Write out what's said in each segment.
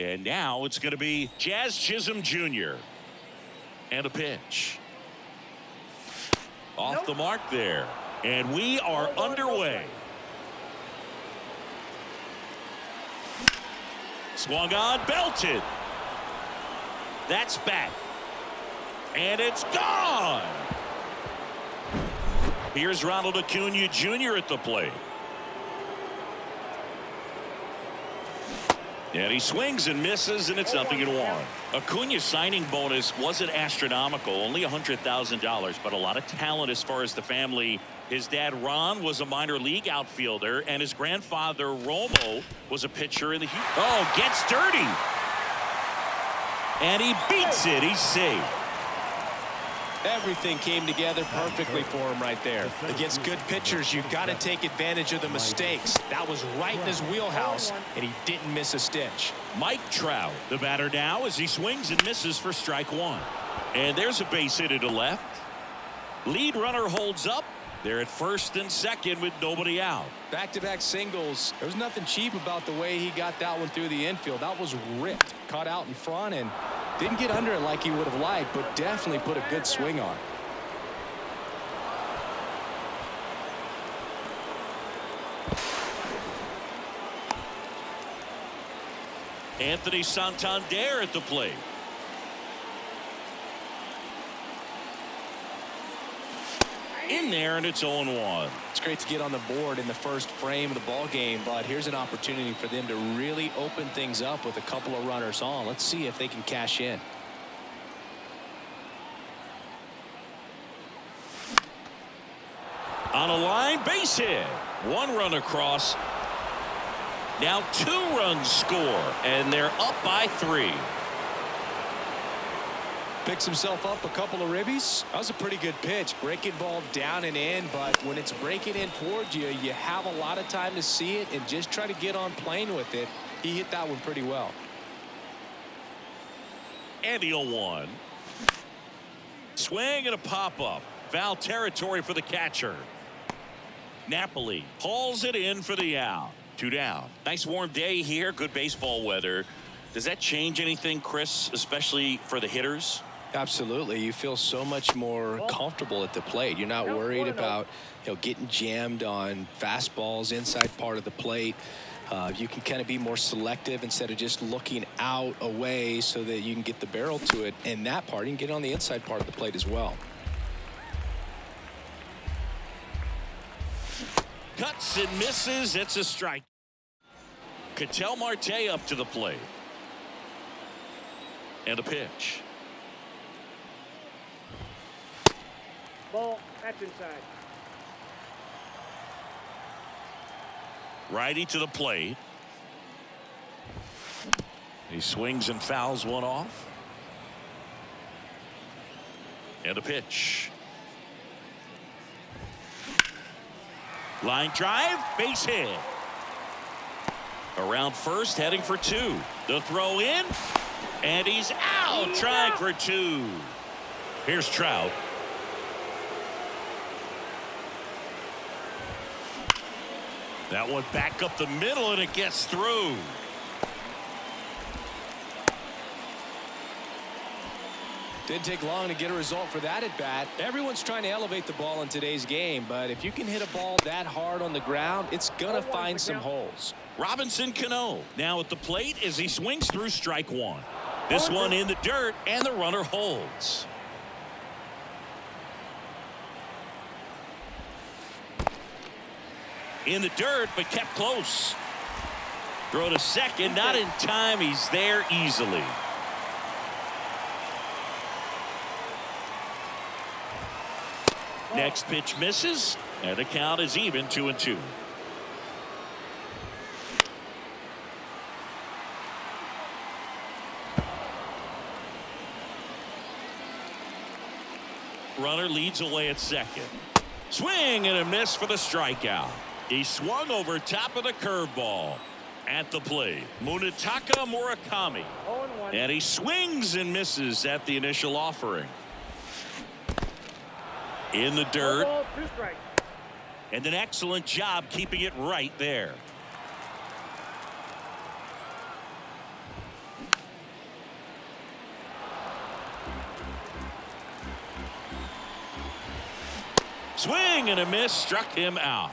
And now it's going to be Jazz Chisholm Jr. And a pitch. Off the mark there. And we are underway. Swung on, belted. That's back. And it's gone. Here's Ronald Acuna Jr. at the plate. And he swings and misses, and it's 0-1. Acuna's signing bonus wasn't astronomical, only $100,000, but a lot of talent as far as the family. His dad, Ron, was a minor league outfielder, and his grandfather, Romo, was a pitcher in the Houston. Oh, gets dirty. And he beats it. He's safe. Everything came together perfectly for him right there. Against good pitchers, you've got to take advantage of the mistakes. That was right in his wheelhouse, and he didn't miss a stitch. Mike Trout, the batter now, as he swings and misses for strike one. And there's a base hit to left. Lead runner holds up. They're at first and second with nobody out. Back-to-back singles. There's nothing cheap about the way he got that one through the infield. That was ripped. Caught out in front and didn't get under it like he would have liked, but definitely put a good swing on it. Anthony Santander at the plate. In there, and it's 0-1. It's great to get on the board in the first frame of the ball game, but here's an opportunity for them to really open things up with a couple of runners on. Let's see if they can cash in. On a line, base hit. One run across. Now 2 runs score, and they're up by 3. Picks himself up a couple of ribbies. That was a pretty good pitch. Breaking ball down and in, but when it's breaking in towards you, you have a lot of time to see it and just try to get on plane with it. He hit that one pretty well. And the 0-1. Swing and a pop-up. Foul territory for the catcher. Napoli hauls it in for the out. 2 down. Nice warm day here. Good baseball weather. Does that change anything, Chris, especially for the hitters? Absolutely. You feel so much more comfortable at the plate. You're not worried about, getting jammed on fastballs inside part of the plate. You can kind of be more selective instead of just looking out away so that you can get the barrel to it. And that part, you can get on the inside part of the plate as well. Cuts and misses. It's a strike. Ketel Marte up to the plate. And a pitch. Ball, that's inside. Righty to the plate. He swings and fouls one off. And a pitch. Line drive, base hit. Around first, heading for 2. The throw in, and he's out, trying for 2. Here's Trout. That one back up the middle, and it gets through. Didn't take long to get a result for that at bat. Everyone's trying to elevate the ball in today's game, but if you can hit a ball that hard on the ground, it's going to find some holes. Robinson Cano now at the plate as he swings through strike 1. This one in the dirt, and the runner holds. In the dirt, but kept close. Throw to second, not in time. He's there easily. Next pitch misses, and the count is even 2-2. Runner leads away at second. Swing and a miss for the strikeout. He swung over top of the curveball. At the plate, Munetaka Murakami. And he swings and misses at the initial offering. In the dirt. And an excellent job keeping it right there. Swing and a miss, struck him out.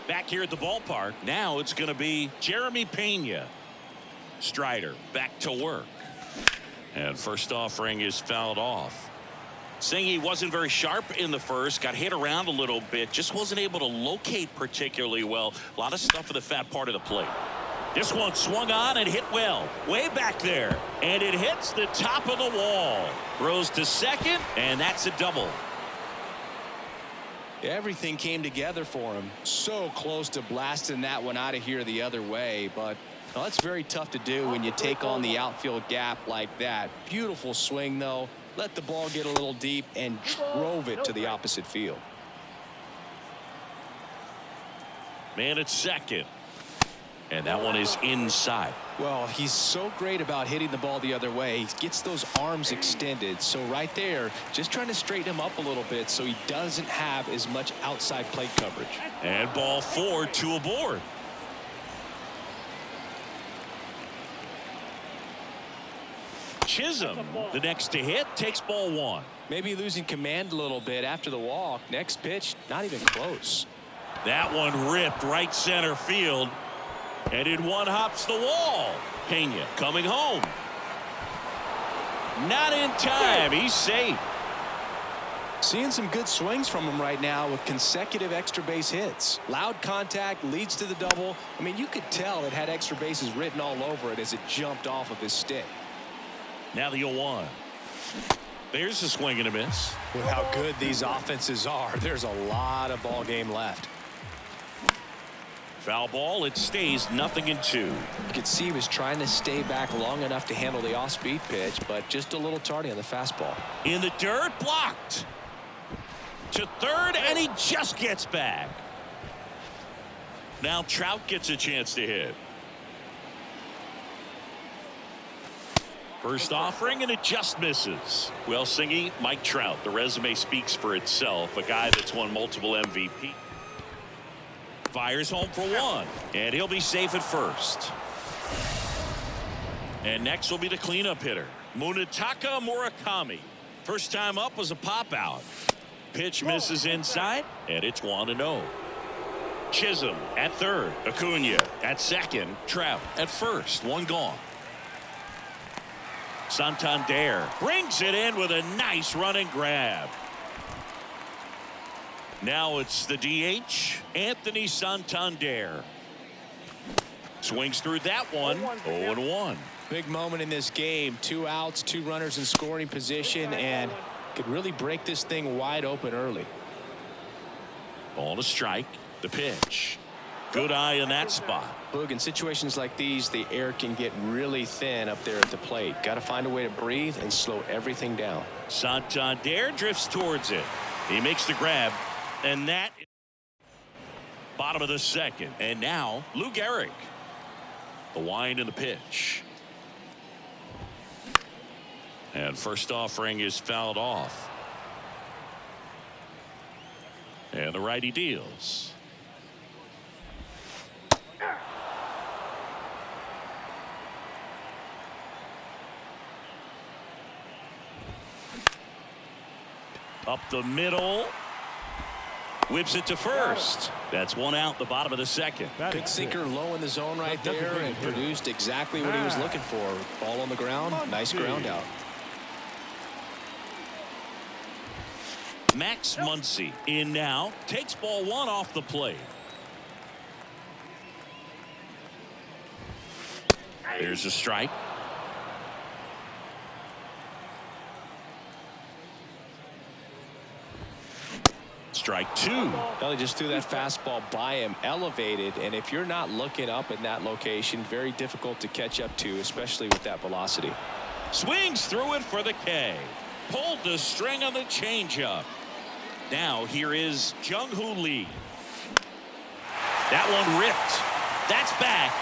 Back here at the ballpark, now it's going to be Jeremy Pena. Strider back to work. And first offering is fouled off. Singy wasn't very sharp in the first, got hit around a little bit, just wasn't able to locate particularly well. A lot of stuff in the fat part of the plate. This one swung on and hit well, way back there, and it hits the top of the wall. Throws to second, and that's a double. Everything came together for him. So close to blasting that one out of here the other way, but well, that's very tough to do when you take on the outfield gap like that. Beautiful swing, though. Let the ball get a little deep and drove it to the opposite field. Man at second. And that one is inside. Well, he's so great about hitting the ball the other way. He gets those arms extended. So right there, just trying to straighten him up a little bit so he doesn't have as much outside plate coverage. And ball 4, 2 aboard. Chisholm, the next to hit, takes ball 1. Maybe losing command a little bit after the walk. Next pitch, not even close. That one ripped right center field. And in one hops the wall. Pena coming home. Not in time. He's safe. Seeing some good swings from him right now with consecutive extra base hits. Loud contact leads to the double. I mean, you could tell it had extra bases written all over it as it jumped off of his stick. Now the 0-1. There's a swing and a miss. With how good these offenses are, there's a lot of ball game left. Foul ball. It stays 0-2. You could see he was trying to stay back long enough to handle the off-speed pitch, but just a little tardy on the fastball. In the dirt, blocked. To third, and he just gets back. Now Trout gets a chance to hit. First offering, and it just misses. Well, Singy, Mike Trout, the resume speaks for itself. A guy that's won multiple MVP. Fires home for 1, and he'll be safe at first. And next will be the cleanup hitter, Munetaka Murakami. First time up was a pop out. Pitch misses inside, and it's 1-0. Chisholm at third, Acuna at second, Trout at first, 1 gone. Santander brings it in with a nice running grab. Now it's the DH, Anthony Santander. Swings through that one, 0-1. Big moment in this game. 2 outs, 2 runners in scoring position, and could really break this thing wide open early. Ball to strike, the pitch. Good eye in that spot. Boog, in situations like these, the air can get really thin up there at the plate. Got to find a way to breathe and slow everything down. Santander drifts towards it. He makes the grab, and that is bottom of the second. And now Lou Gehrig. The wind and the pitch. And first offering is fouled off. And the righty deals. Up the middle. Whips it to first. That's 1 out, the bottom of the second. Good sinker low in the zone right there and produced exactly what he was looking for. Ball on the ground. Nice ground out. Max Muncy in now. Takes ball 1 off the plate. There's a strike. Strike 2. Well, he just threw that fastball by him, elevated, and if you're not looking up in that location, very difficult to catch up to, especially with that velocity. Swings through it for the K. Pulled the string on the changeup. Now here is Jung-Hoo Lee. That one ripped. That's back.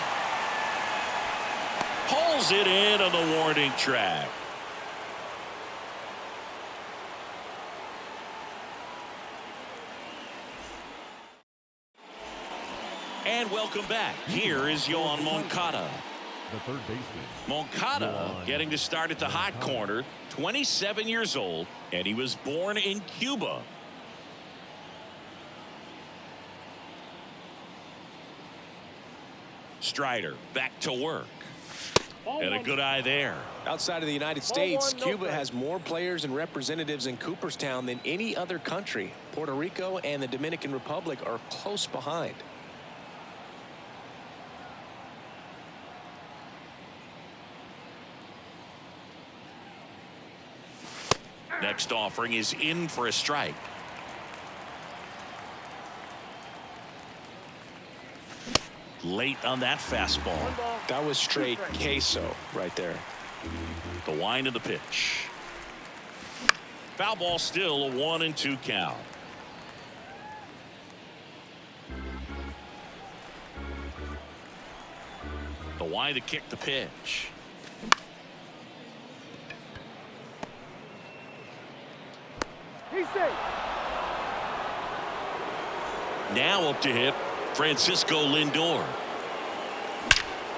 Pulls it in on the warning track. And welcome back. Here is Yoan Moncada. The third baseman. Moncada getting to start at the hot corner, 27 years old, and he was born in Cuba. Strider back to work. Ball And a one. good eye there. Outside of the United Ball States, one, no Cuba strike. has more players and representatives in Cooperstown than any other country. Puerto Rico and the Dominican Republic are close behind. Next offering is in for a strike. Late on that fastball. One ball. That was straight Two strikes. queso right there. The wind of the pitch. Foul ball, still a 1-2 count. The wind to kick the pitch. He's safe. Now up to hit Francisco Lindor.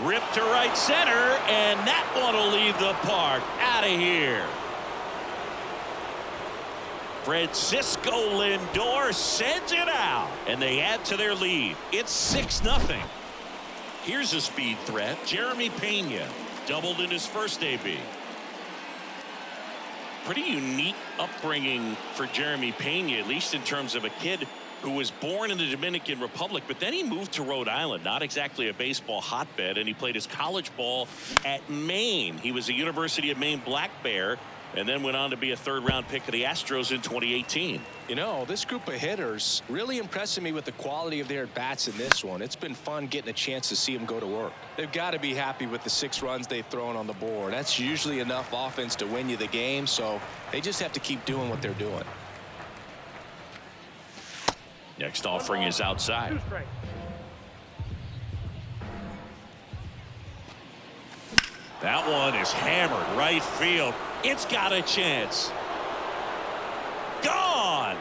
Ripped to right center, and that one will leave the park. Out of here. Francisco Lindor sends it out, and they add to their lead. It's 6-0. Here's a speed threat. Jeremy Pena doubled in his first AB. Pretty unique upbringing for Jeremy Pena, at least in terms of a kid who was born in the Dominican Republic, but then he moved to Rhode Island, not exactly a baseball hotbed, and he played his college ball at Maine. He was a University of Maine Black Bear, and then went on to be a third-round pick of the Astros in 2018. You know, this group of hitters really impressing me with the quality of their at-bats in this one. It's been fun getting a chance to see them go to work. They've got to be happy with the 6 runs they've thrown on the board. That's usually enough offense to win you the game, so they just have to keep doing what they're doing. Next offering is outside. Two strikes. That one is hammered right field. It's got a chance. Gone.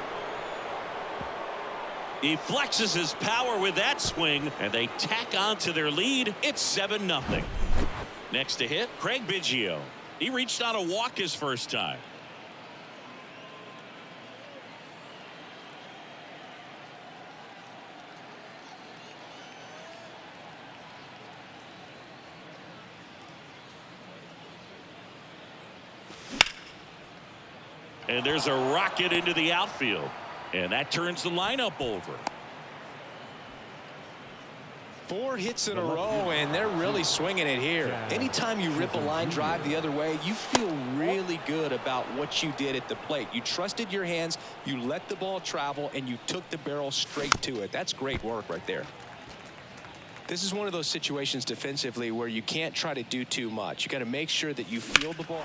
He flexes his power with that swing, and they tack on to their lead. It's 7-0. Next to hit, Craig Biggio. He reached on a walk his first time. And there's a rocket into the outfield, and that turns the lineup over. 4 hits in a row, and they're really swinging it here. Anytime you rip a line drive the other way, you feel really good about what you did at the plate. You trusted your hands, you let the ball travel, and you took the barrel straight to it. That's great work right there. This is one of those situations defensively where you can't try to do too much. You got to make sure that you field the ball.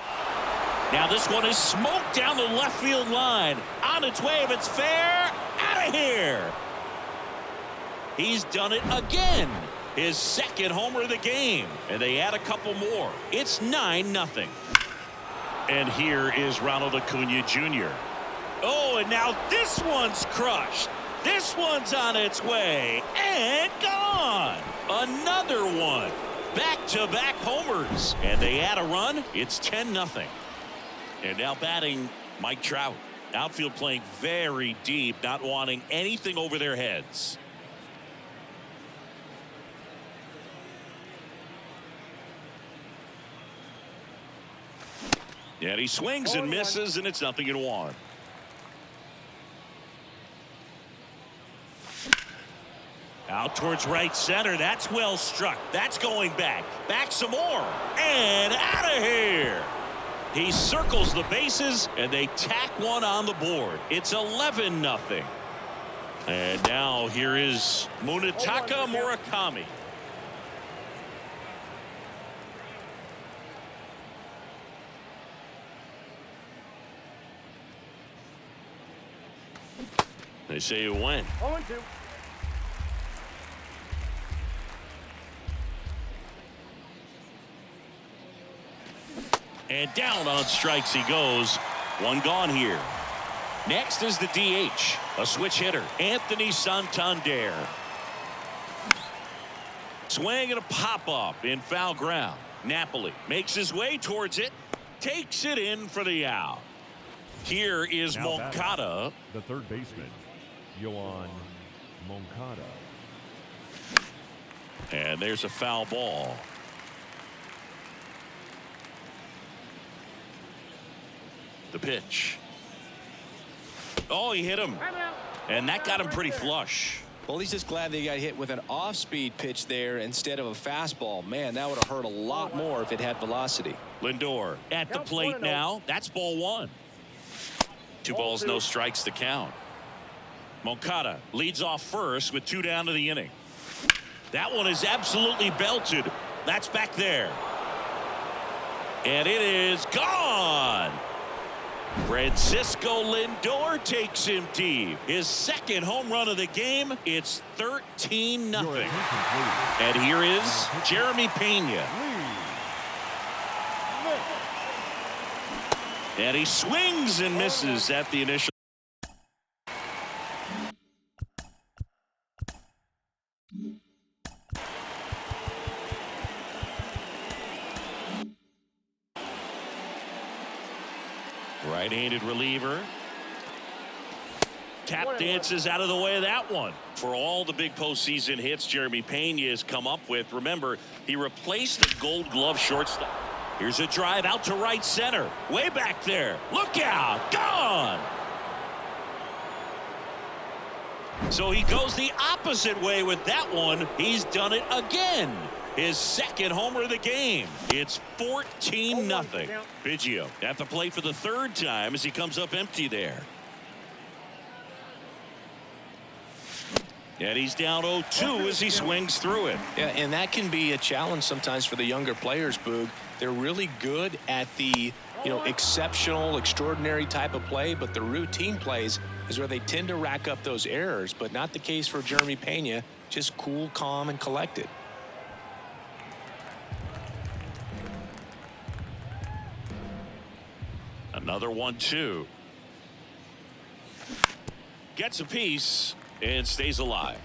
Now this one is smoked down the left field line. On its way, if it's fair, out of here. He's done it again. His second homer of the game. And they add a couple more. It's 9-0. And here is Ronald Acuna Jr. Oh, and now this one's crushed. This one's on its way. And gone. Another one. Back-to-back homers. And they add a run. It's 10-0. And now batting Mike Trout. Outfield playing very deep, not wanting anything over their heads. And he swings and misses, and it's 0-1. Out towards right center. That's well struck. That's going back. Back some more. And out of here. He circles the bases, and they tack one on the board. It's 11-0. And now here is Munetaka Murakami. They say you win. 0-2. And down on strikes he goes. One gone here. Next is the DH, a switch hitter, Anthony Santander. Swing and a pop-up in foul ground. Napoli makes his way towards it, takes it in for the out. Here is Now Moncada. the third baseman, Yohan Moncada. And there's a foul ball. The pitch. Oh, he hit him. And that got him pretty flush. Well, he's just glad they got hit with an off-speed pitch there instead of a fastball. Man, that would have hurt a lot more if it had velocity. Lindor at the plate now. That's ball one. 2 balls, no strikes to count. Moncada leads off first with 2 down to the inning. That one is absolutely belted. That's back there. And it is gone. Francisco Lindor takes him deep. His second home run of the game. It's 13-0. And here is Jeremy Pena. And he swings and misses at the initial. Right-handed reliever. Tap dances out of the way of that one. For all the big postseason hits Jeremy Pena has come up with, remember, he replaced the Gold Glove shortstop. Here's a drive out to right center. Way back there. Look out. Gone. So he goes the opposite way with that one. He's done it again. His second homer of the game. It's 14-0. Biggio at the plate for the 3rd time as he comes up empty there. And he's down 0-2 as he swings through it. Yeah, and that can be a challenge sometimes for the younger players, Boog. They're really good at the, exceptional, extraordinary type of play, but the routine plays is where they tend to rack up those errors, but not the case for Jeremy Pena. Just cool, calm, and collected. Another 1-2. Gets a piece and stays alive.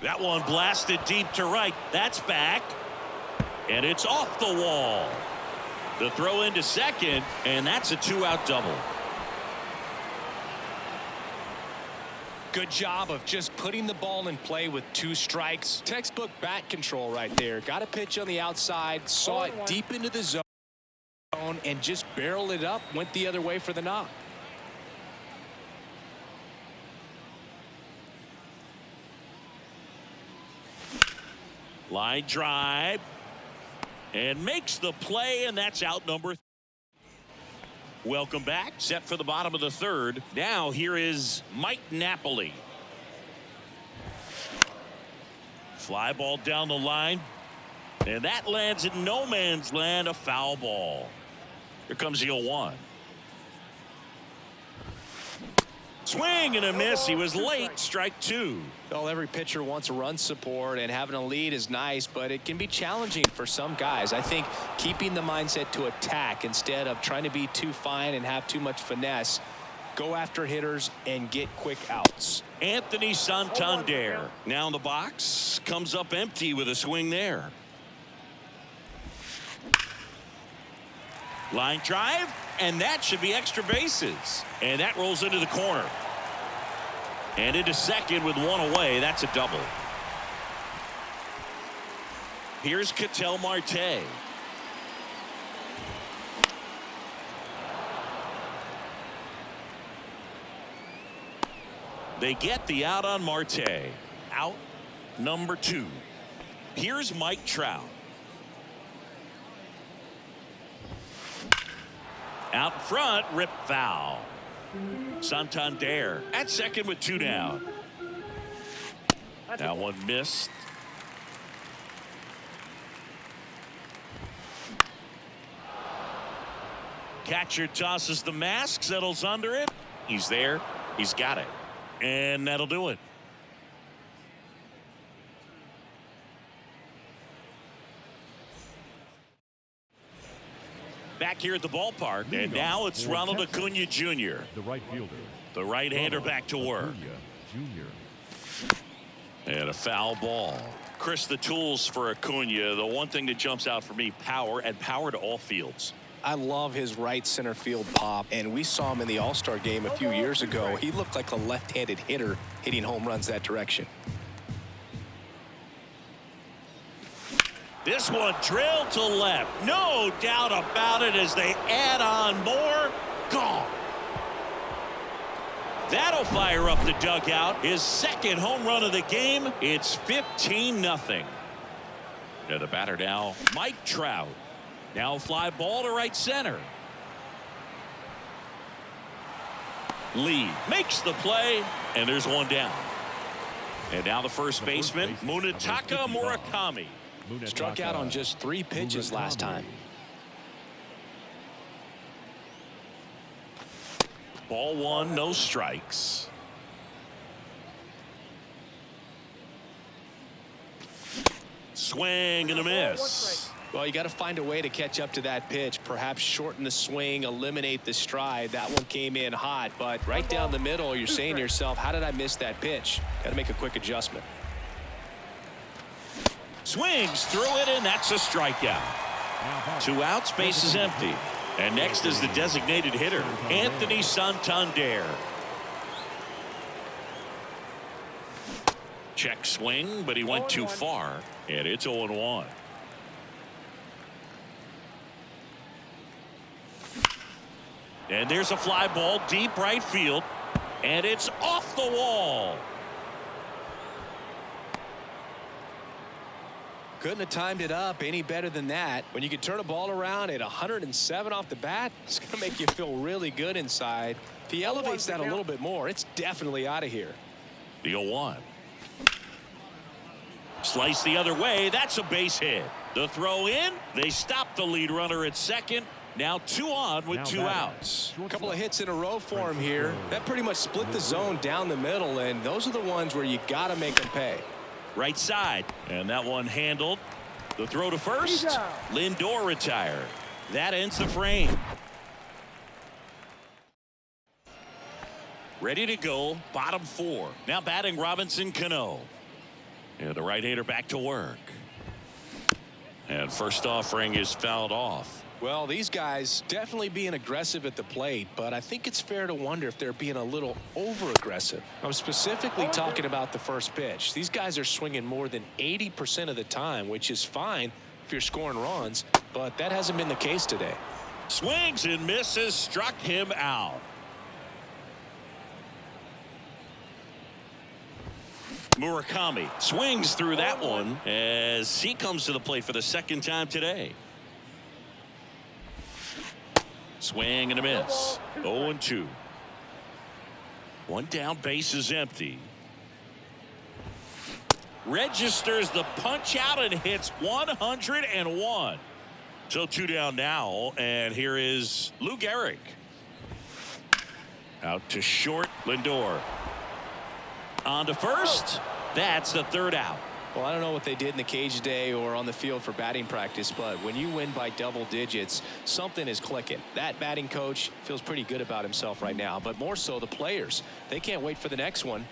That one blasted deep to right. That's back. And it's off the wall. The throw into second, and that's a 2-out double. Good job of just putting the ball in play with 2 strikes. Textbook bat control right there. Got a pitch on the outside, saw it deep into the zone, and just barreled it up, went the other way for the knock. Line drive. And makes the play, and that's out number 3. Welcome back. Set for the bottom of the 3rd. Now here is Mike Napoli. Fly ball down the line. And that lands in no man's land, a foul ball. Here comes the 0-1. Swing and a miss. He was late. Strike 2. Well, every pitcher wants a run support, and having a lead is nice, but it can be challenging for some guys. I think keeping the mindset to attack instead of trying to be too fine and have too much finesse. Go after hitters and get quick outs. Anthony Santander now in the box, comes up empty with a swing there. Line drive, and that should be extra bases. And that rolls into the corner. And into second with 1 away. That's a double. Here's Ketel Marte. They get the out on Marte. Out number 2. Here's Mike Trout. Out front, rip foul. Santander at second with 2 down. That one missed. Catcher tosses the mask, settles under it. He's there. He's got it. And that'll do it. Back here at the ballpark, and now it's Ronald Acuna Jr. The right fielder. The right-hander back to work. And a foul ball. Chris, the tools for Acuna, the one thing that jumps out for me, power, and power to all fields. I love his right center field pop, and we saw him in the All-Star game a few years ago. He looked like a left-handed hitter hitting home runs that direction. This one drilled to left. No doubt about it as they add on more. Gone. That'll fire up the dugout. His second home run of the game. It's 15-0. To the batter now, Mike Trout. Now fly ball to right center. Lee makes the play, and there's one down. And now the first baseman, Munetaka Murakami. Struck out on just 3 pitches last time. Ball 1, no strikes. Swing and a miss. Well, you got to find a way to catch up to that pitch. Perhaps shorten the swing, eliminate the stride. That one came in hot, but right down the middle, you're saying to yourself, how did I miss that pitch? Got to make a quick adjustment. Swings through it, and that's a strikeout. 2 outs, base is empty. And next is the designated hitter, Anthony Santander. Check swing, but he went too far, and it's 0-1. And there's a fly ball deep right field, and it's off the wall. Couldn't have timed it up any better than that. When you can turn a ball around at 107 off the bat, it's going to make you feel really good inside. If he elevates that a little bit more, it's definitely out of here. The 0-1. Slice the other way. That's a base hit. The throw in. They stop the lead runner at second. Now 2 on with 2 outs. A couple of hits in a row for him here. That pretty much split the zone down the middle, and those are the ones where you got to make them pay. Right side, and that one handled. The throw to first. Lindor retired. That ends the frame. Ready to go, bottom 4. Now batting Robinson Cano. And the right-hander back to work. And first offering is fouled off. Well, these guys definitely being aggressive at the plate, but I think it's fair to wonder if they're being a little over-aggressive. I'm specifically talking about the first pitch. These guys are swinging more than 80% of the time, which is fine if you're scoring runs, but that hasn't been the case today. Swings and misses, struck him out. Murakami swings through that one as he comes to the plate for the second time today. Swing and a miss. 0-2. 1 down, base is empty. Registers the punch out and hits 101. So 2 down now, and here is Lou Gehrig. Out to short, Lindor. On to first. That's the 3rd out. Well, I don't know what they did in the cage today or on the field for batting practice, but when you win by double digits, something is clicking. That batting coach feels pretty good about himself right now, but more so the players. They can't wait for the next one.